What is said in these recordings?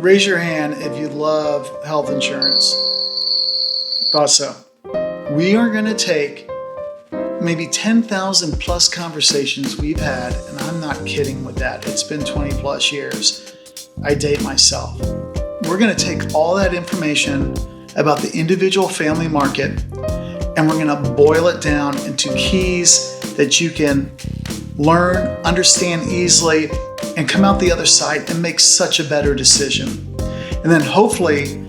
Raise your hand if you love health insurance. Thought so. We are going to take maybe 10,000 plus conversations we've had, and I'm not kidding with that. It's been 20 plus years. I date myself. We're going to take all that information about the individual family market, and we're going to boil it down into keys that you can learn, understand easily, and come out the other side and make such a better decision. And then hopefully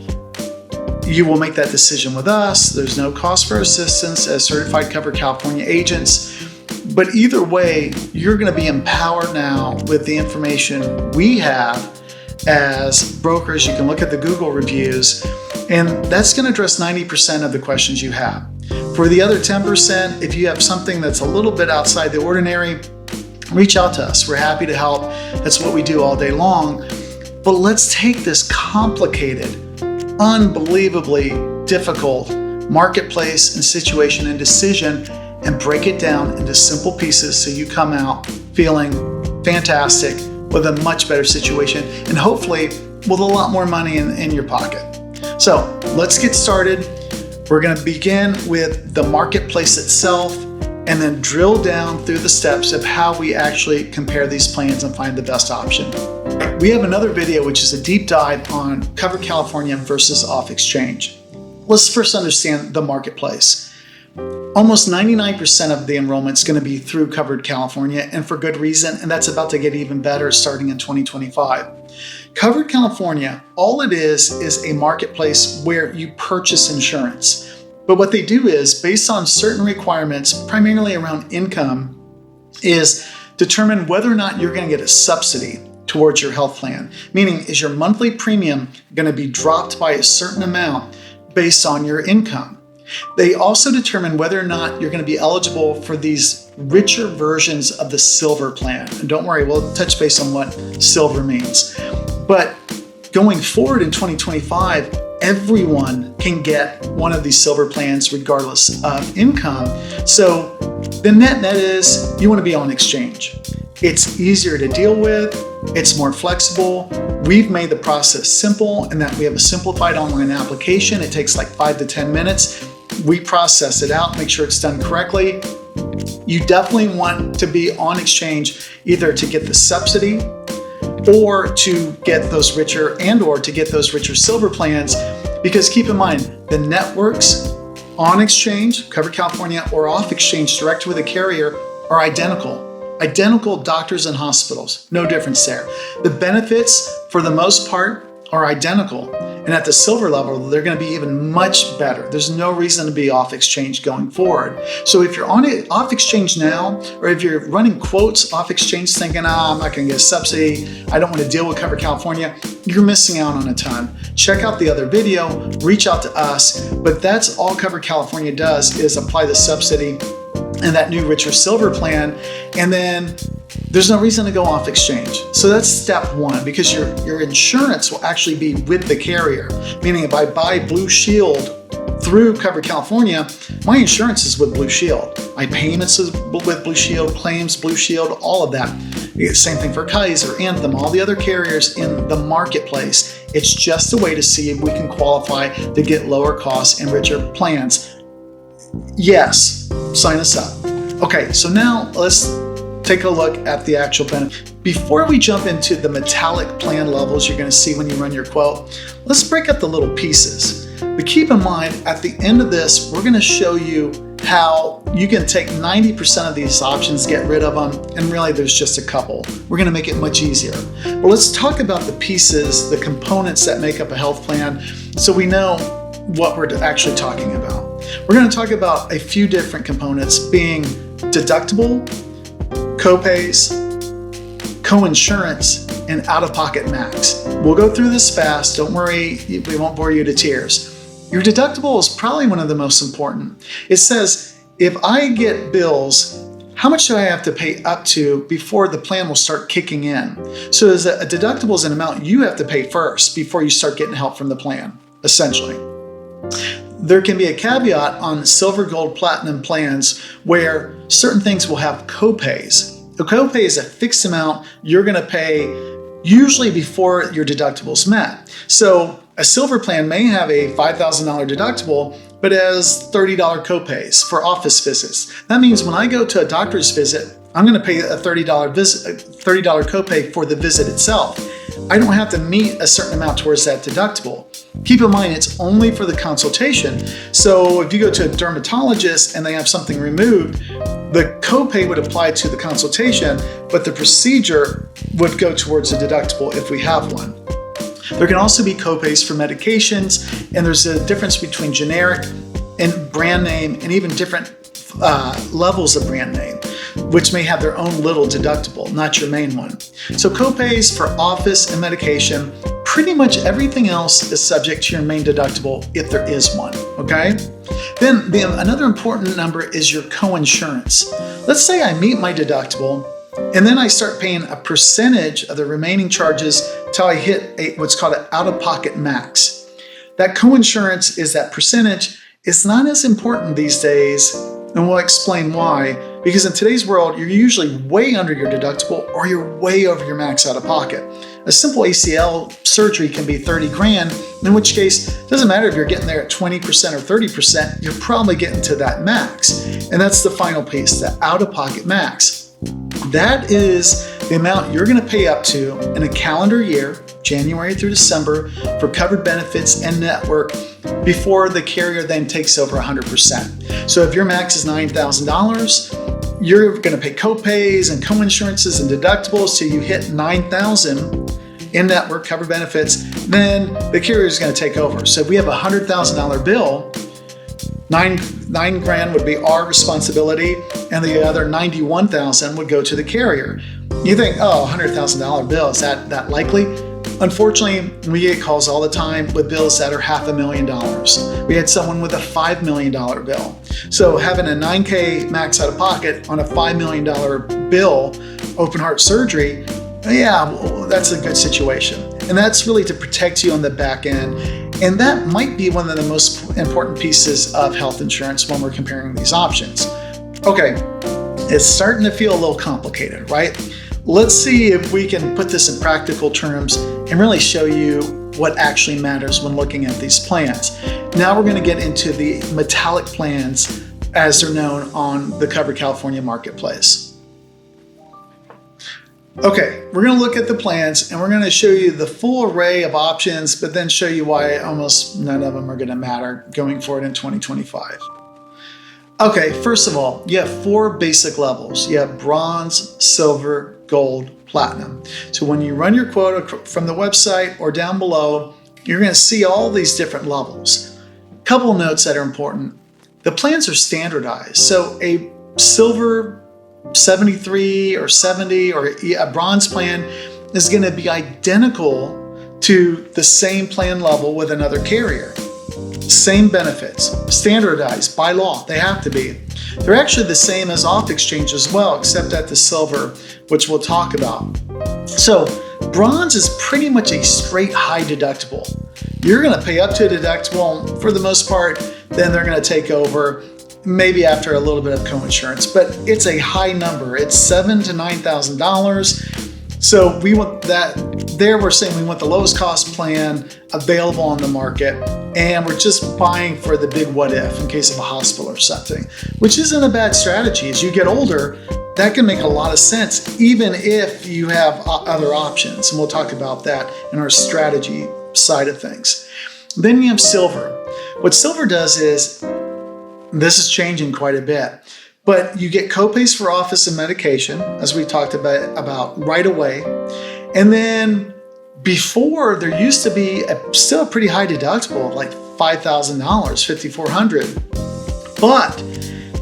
you will make that decision with us. There's no cost for assistance as certified Covered California agents. But either way, you're going to be empowered now with the information we have as brokers. You can look at the Google reviews, and that's going to address 90% of the questions you have. For the other 10%, if you have something that's a little bit outside the ordinary, reach out to us. We're happy to help. That's what we do all day long. But let's take this complicated, unbelievably difficult marketplace and situation and decision and break it down into simple pieces so you come out feeling fantastic with a much better situation and hopefully with a lot more money in your pocket. So let's get started. We're going to begin with the marketplace itself and then drill down through the steps of how we actually compare these plans and find the best option. We have another video which is a deep dive on Covered California versus off exchange. Let's first understand the marketplace. Almost 99% of the enrollment is going to be through Covered California, and for good reason, and that's about to get even better starting in 2025. Covered California, all it is a marketplace where you purchase insurance. But what they do is, based on certain requirements, primarily around income, is determine whether or not you're going to get a subsidy towards your health plan. Meaning, is your monthly premium going to be dropped by a certain amount based on your income? They also determine whether or not you're going to be eligible for these richer versions of the silver plan. And don't worry, we'll touch base on what silver means. But going forward in 2025, everyone can get one of these silver plans regardless of income. So the net is you want to be on exchange. It's easier to deal with. It's more flexible. We've made the process simple in that we have a simplified online application. It takes like 5 to 10 minutes. We process it out, make sure it's done correctly. You definitely want to be on exchange either to get the subsidy or to get those richer silver plans, because keep in mind, the networks on exchange, Covered California, or off exchange direct with a carrier are identical. Identical doctors and hospitals, no difference there. The benefits, for the most part, are identical. And at the silver level, they're going to be even much better. There's no reason to be off exchange going forward. So if you're on it off exchange now, or if you're running quotes off exchange thinking, I'm not going to get a subsidy, I don't want to deal with Covered California, you're missing out on a ton. Check out the other video, reach out to us. But that's all Covered California does, is apply the subsidy and that new richer silver plan. And then there's no reason to go off exchange. So that's step one, because your insurance will actually be with the carrier. Meaning if I buy Blue Shield through Covered California, my insurance is with Blue Shield. My payments is with Blue Shield, claims, Blue Shield, all of that. Same thing for Kaiser, Anthem, all the other carriers in the marketplace. It's just a way to see if we can qualify to get lower costs and richer plans. Yes, sign us up. Okay, so now let's take a look at the actual benefit. Before we jump into the metallic plan levels you're going to see when you run your quote, let's break up the little pieces. But keep in mind, at the end of this, we're going to show you how you can take 90% of these options, get rid of them, and really there's just a couple. We're going to make it much easier. But let's talk about the pieces, the components that make up a health plan, so we know what we're actually talking about. We're going to talk about a few different components, being deductible, copays, coinsurance, and out-of-pocket max. We'll go through this fast. Don't worry, we won't bore you to tears. Your deductible is probably one of the most important. It says, if I get bills, how much do I have to pay up to before the plan will start kicking in? So a deductible is an amount you have to pay first before you start getting help from the plan, essentially. There can be a caveat on silver, gold, platinum plans where certain things will have copays. A copay is a fixed amount you're going to pay usually before your deductible's met. So a silver plan may have a $5,000 deductible, but has $30 copays for office visits. That means when I go to a doctor's visit, I'm going to pay a $30 copay for the visit itself. I don't have to meet a certain amount towards that deductible. Keep in mind, it's only for the consultation. So if you go to a dermatologist and they have something removed, the copay would apply to the consultation, but the procedure would go towards the deductible if we have one. There can also be copays for medications, and there's a difference between generic and brand name, and even different levels of brand name, which may have their own little deductible, not your main one. So copays for office and medication, pretty much everything else is subject to your main deductible if there is one, okay? Then another important number is your coinsurance. Let's say I meet my deductible, and then I start paying a percentage of the remaining charges till I hit what's called an out-of-pocket max. That coinsurance is that percentage. It's not as important these days, and we'll explain why. Because in today's world, you're usually way under your deductible or you're way over your max out of pocket. A simple ACL surgery can be 30 grand, in which case, it doesn't matter if you're getting there at 20% or 30%, you're probably getting to that max. And that's the final piece, the out-of-pocket max. That is the amount you're going to pay up to in a calendar year, January through December, for covered benefits and network before the carrier then takes over 100%. So if your max is $9,000, you're going to pay copays and coinsurances and deductibles till you hit $9,000 in network covered benefits, then the carrier is going to take over. So if we have a $100,000 bill, nine grand would be our responsibility, and the other 91,000 would go to the carrier. You think, oh, $100,000 bill, is that likely? Unfortunately, we get calls all the time with bills that are $500,000. We had someone with a $5 million bill. So having a $9K max out of pocket on a $5 million bill, open heart surgery, yeah, that's a good situation. And that's really to protect you on the back end. And that might be one of the most important pieces of health insurance when we're comparing these options. Okay, it's starting to feel a little complicated, right? Let's see if we can put this in practical terms and really show you what actually matters when looking at these plans. Now we're going to get into the metallic plans as they're known on the Covered California marketplace. Okay, we're going to look at the plans and we're going to show you the full array of options, but then show you why almost none of them are going to matter going forward in 2025. Okay, first of all, you have 4 basic levels. You have bronze, silver, gold, platinum. So when you run your quote from the website or down below, you're going to see all these different levels. Couple notes that are important. The plans are standardized. So a silver 73 or 70 or a bronze plan is going to be identical to the same plan level with another carrier. Same benefits, standardized by law, they have to be. They're actually the same as off exchange as well, except at the silver, which we'll talk about. So bronze is pretty much a straight high deductible. You're going to pay up to a deductible for the most part, then they're going to take over maybe after a little bit of coinsurance, but it's a high number. It's $7,000 to $9,000. So we want that. There we're saying we want the lowest cost plan available on the market, and we're just buying for the big what if in case of a hospital or something, which isn't a bad strategy. As you get older, that can make a lot of sense, even if you have other options, and we'll talk about that in our strategy side of things. Then you have silver. What silver does is, this is changing quite a bit, but you get copays for office and medication, as we talked about right away. And then before, there used to be still a pretty high deductible of like $5,000, $5,400. But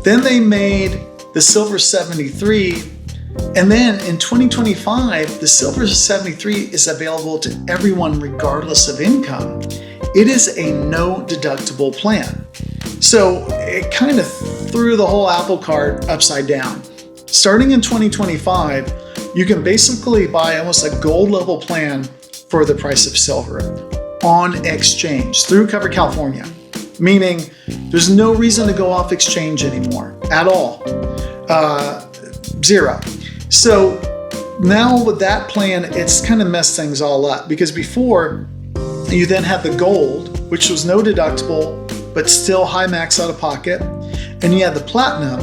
then they made the silver 73. And then in 2025, the silver 73 is available to everyone regardless of income. It is a no deductible plan. So it kind of threw the whole apple cart upside down. Starting in 2025, you can basically buy almost a gold level plan for the price of silver on exchange through Covered California, meaning there's no reason to go off exchange anymore at all. Zero. So Now with that plan, it's kind of messed things all up, because before you then had the gold, which was no deductible, but still high max out of pocket. And you had the platinum,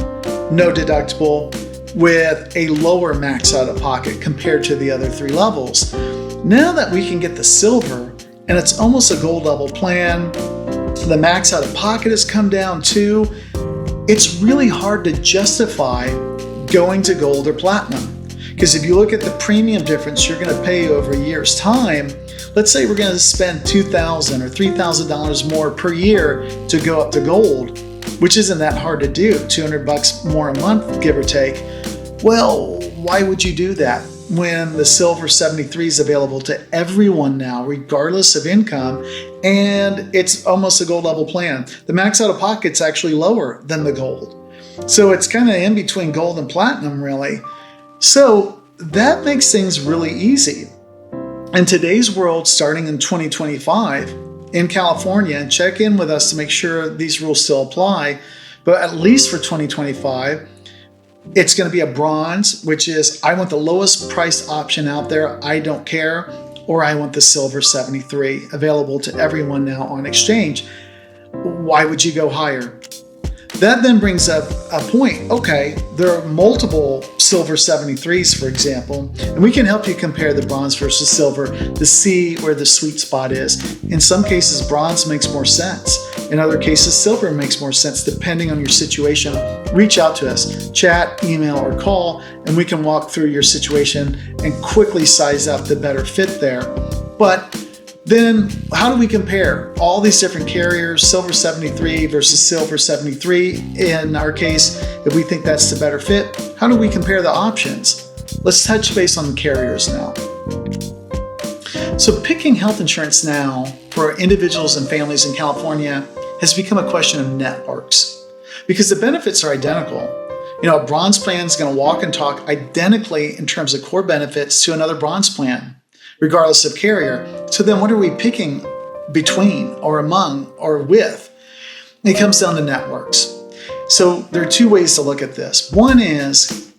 no deductible, with a lower max out of pocket compared to the other 3 levels. Now that we can get the silver, and it's almost a gold level plan, the max out of pocket has come down too, it's really hard to justify going to gold or platinum. Because if you look at the premium difference you're going to pay over a year's time, let's say we're going to spend $2,000 or $3,000 more per year to go up to gold, which isn't that hard to do, $200 more a month, give or take. Well, why would you do that when the silver 73 is available to everyone now, regardless of income, and it's almost a gold level plan? The max out of pocket's actually lower than the gold. So it's kind of in between gold and platinum, really. So that makes things really easy. In today's world, starting in 2025 in California, and check in with us to make sure these rules still apply, but at least for 2025, it's going to be a bronze, which is I want the lowest priced option out there, I don't care, or I want the silver 73 available to everyone now on exchange. Why would you go higher? That then brings up a point. Okay, there are multiple silver 73s, for example, and we can help you compare the bronze versus silver to see where the sweet spot is. In some cases, bronze makes more sense. In other cases, silver makes more sense depending on your situation. Reach out to us, chat, email, or call, and we can walk through your situation and quickly size up the better fit there. But then how do we compare all these different carriers, silver 73 versus silver 73? In our case, if we think that's the better fit, how do we compare the options? Let's touch base on the carriers now. So picking health insurance now for individuals and families in California has become a question of networks, because the benefits are identical. A bronze plan is going to walk and talk identically in terms of core benefits to another bronze plan, regardless of carrier. So then what are we picking between or among or with? It comes down to networks. So there are 2 ways to look at this. One is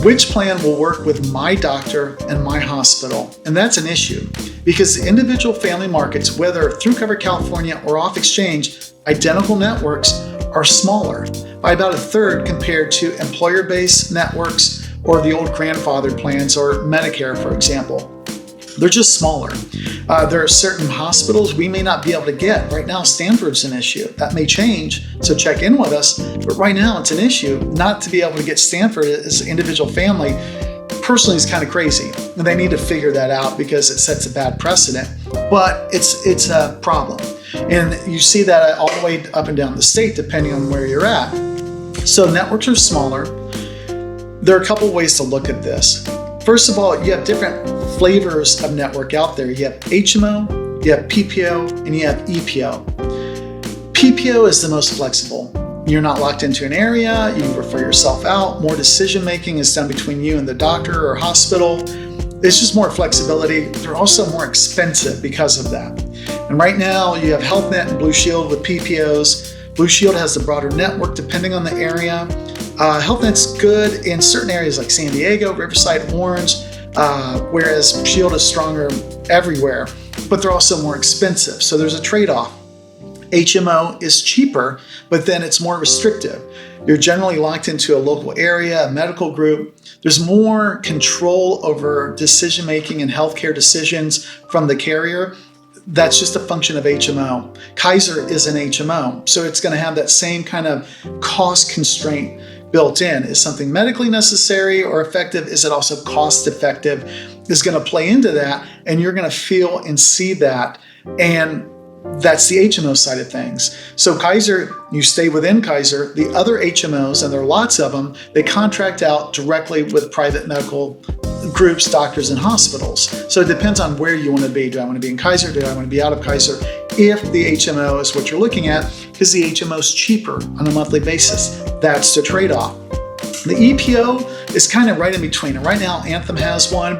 which plan will work with my doctor and my hospital. And that's an issue because the individual family markets, whether through Cover California or off exchange, identical networks are smaller by about a third compared to employer-based networks or the old grandfathered plans or Medicare, for example. They're just smaller. There are certain hospitals we may not be able to get. Right now, Stanford's an issue. That may change, so check in with us. But right now, it's an issue. Not to be able to get Stanford as an individual family, personally, is kind of crazy. And they need to figure that out because it sets a bad precedent. But it's a problem. And you see that all the way up and down the state, depending on where you're at. So networks are smaller. There are a couple ways to look at this. First of all, you have different flavors of network out there. You have HMO, you have PPO, and you have EPO. PPO is the most flexible. You're not locked into an area, you refer yourself out, more decision making is done between you and the doctor or hospital. It's just more flexibility. They're also more expensive because of that. And right now you have Health Net and Blue Shield with PPOs. Blue Shield has the broader network depending on the area. Health Net's good in certain areas like San Diego, Riverside, Orange, whereas Shield is stronger everywhere, but they're also more expensive. So there's a trade-off. HMO is cheaper, but then it's more restrictive. You're generally locked into a local area, a medical group. There's more control over decision-making and healthcare decisions from the carrier. That's just a function of HMO. Kaiser is an HMO, so it's going to have that same kind of cost constraint built in. Is something medically necessary or effective? Is it also cost effective? Is going to play into that, and you're going to feel and see that. And that's the HMO side of things. So Kaiser, you stay within Kaiser. The other HMOs, and there are lots of them, they contract out directly with private medical groups, doctors, and hospitals. So it depends on where you want to be. Do I want to be in Kaiser? Do I want to be out of Kaiser? If the HMO is what you're looking at, because the HMO is cheaper on a monthly basis. That's the trade-off. The EPO is kind of right in between. And right now, Anthem has one.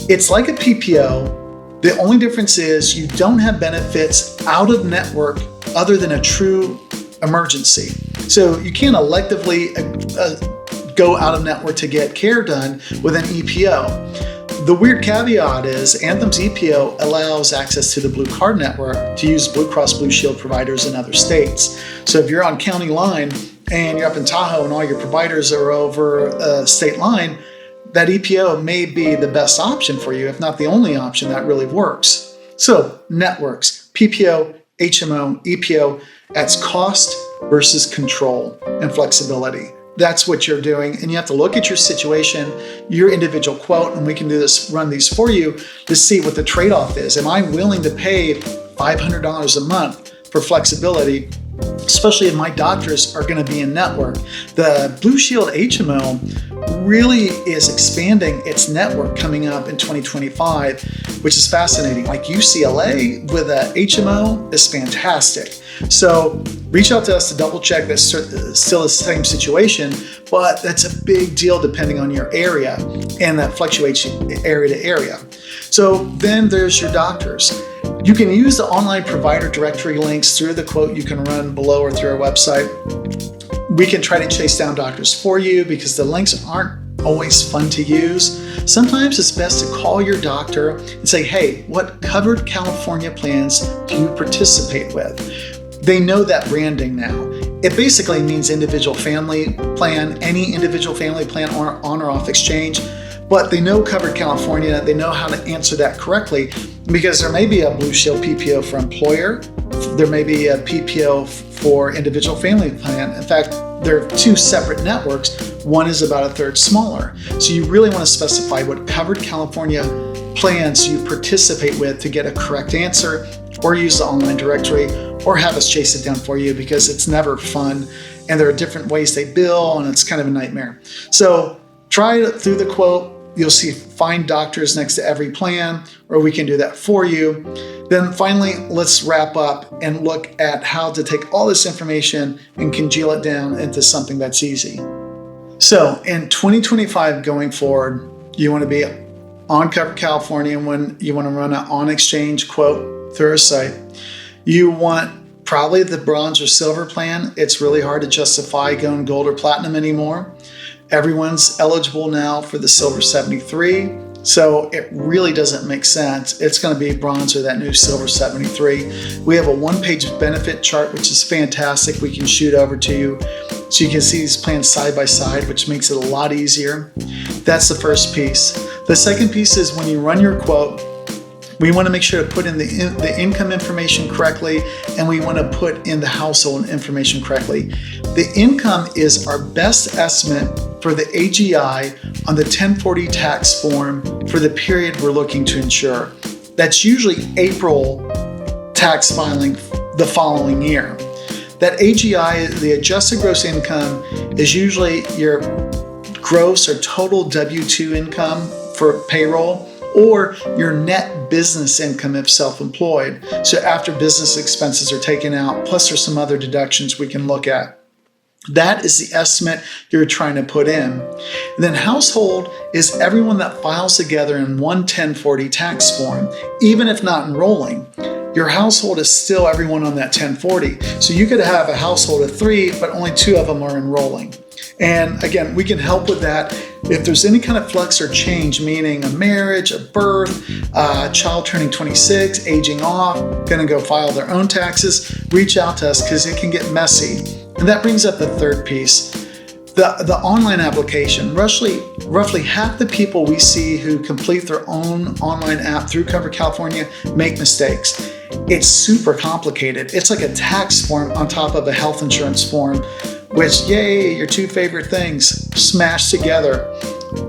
It's like a PPO. The only difference is you don't have benefits out of network other than a true emergency. So you can't electively go out of network to get care done with an EPO. The weird caveat is Anthem's EPO allows access to the Blue Card network to use Blue Cross Blue Shield providers in other states. So if you're on county line and you're up in Tahoe and all your providers are over state line, that EPO may be the best option for you, if not the only option that really works. So networks, PPO, HMO, EPO, that's cost versus control and flexibility. That's what you're doing. And you have to look at your situation, your individual quote, and we can run these for you to see what the trade-off is. Am I willing to pay $500 a month for flexibility, especially if my doctors are going to be in network? The Blue Shield HMO really is expanding its network coming up in 2025, which is fascinating. Like UCLA with a HMO is fantastic. So reach out to us to double check that's still the same situation, but that's a big deal depending on your area, and that fluctuates area to area. So then there's your doctors. You can use the online provider directory links through the quote you can run below or through our website. We can try to chase down doctors for you because the links aren't always fun to use. Sometimes it's best to call your doctor and say, hey, what covered California plans do you participate with? They know that branding now. It basically means individual family plan, any individual family plan on or off exchange, but they know covered California. They know how to answer that correctly because there may be a Blue Shield PPO for employer. There may be a PPO for individual family plan. In fact, there are two separate networks. One is about a third smaller. So you really want to specify what covered California plans you participate with to get a correct answer, or use the online directory, or have us chase it down for you because it's never fun and there are different ways they bill and it's kind of a nightmare. So try it through the quote. You'll see find doctors next to every plan, or we can do that for you. Then finally, let's wrap up and look at how to take all this information and congeal it down into something that's easy. So in 2025 going forward, you want to be on Covered California when you want to run an on-exchange quote through our site. You want probably the bronze or silver plan. It's really hard to justify going gold or platinum anymore. Everyone's eligible now for the silver 73, so it really doesn't make sense. It's going to be bronze or that new silver 73. We have a one-page benefit chart, which is fantastic. We can shoot over to you so you can see these plans side by side, which makes it a lot easier. That's the first piece. The second piece is when you run your quote, we want to make sure to put in the income information correctly, and we want to put in the household information correctly. The income is our best estimate for the AGI on the 1040 tax form for the period we're looking to insure. That's usually April tax filing the following year. That AGI, the adjusted gross income, is usually your gross or total W-2 income for payroll, or your net business income if self-employed. So after business expenses are taken out, plus there's some other deductions we can look at. That is the estimate you're trying to put in. And then household is everyone that files together in one 1040 tax form, even if not enrolling. Your household is still everyone on that 1040. So you could have a household of 3, but only 2 of them are enrolling. And again, we can help with that. If there's any kind of flux or change, meaning a marriage, a birth, a child turning 26, aging off, gonna go file their own taxes, reach out to us because it can get messy. And that brings up the third piece. The online application. Roughly half the people we see who complete their own online app through Cover California make mistakes. It's super complicated. It's like a tax form on top of a health insurance form, which, yay, your two favorite things smashed together.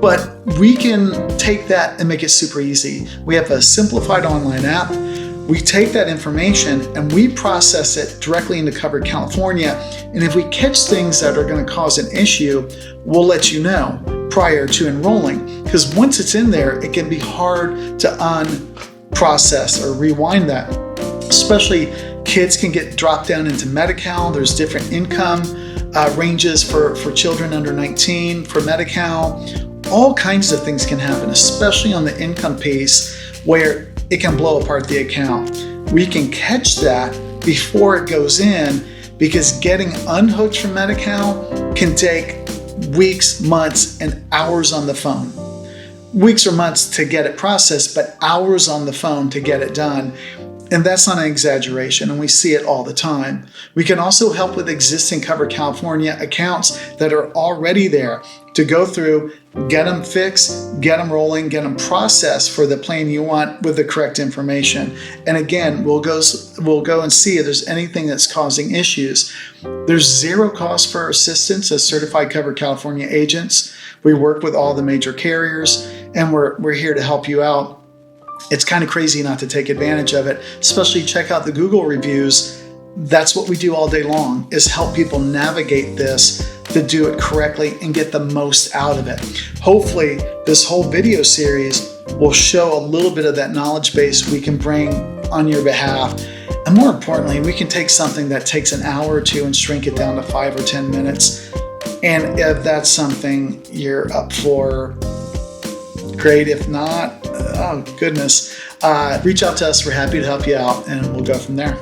But we can take that and make it super easy. We have a simplified online app. We take that information and we process it directly into Covered California. And if we catch things that are going to cause an issue, we'll let you know prior to enrolling. Because once it's in there, it can be hard to unprocess or rewind that. Especially kids can get dropped down into Medi-Cal. There's different income ranges for children under 19 for Medi-Cal. All kinds of things can happen, especially on the income piece where it can blow apart the account. We can catch that before it goes in, because getting unhooked from Medi-Cal can take weeks, months, and hours on the phone. Weeks or months to get it processed, but hours on the phone to get it done. And that's not an exaggeration, and we see it all the time. We can also help with existing Cover California accounts that are already there to go through, get them fixed, get them rolling, get them processed for the plan you want with the correct information. And again, we'll go and see if there's anything that's causing issues. There's zero cost for our assistance as certified Cover California agents. We work with all the major carriers, and we're here to help you out. It's kind of crazy not to take advantage of it, especially check out the Google reviews. That's what we do all day long, is help people navigate this to do it correctly and get the most out of it. Hopefully, this whole video series will show a little bit of that knowledge base we can bring on your behalf. And more importantly, we can take something that takes an hour or two and shrink it down to 5 or 10 minutes. And if that's something you're up for, great. If not, oh goodness, reach out to us. We're happy to help you out, and we'll go from there.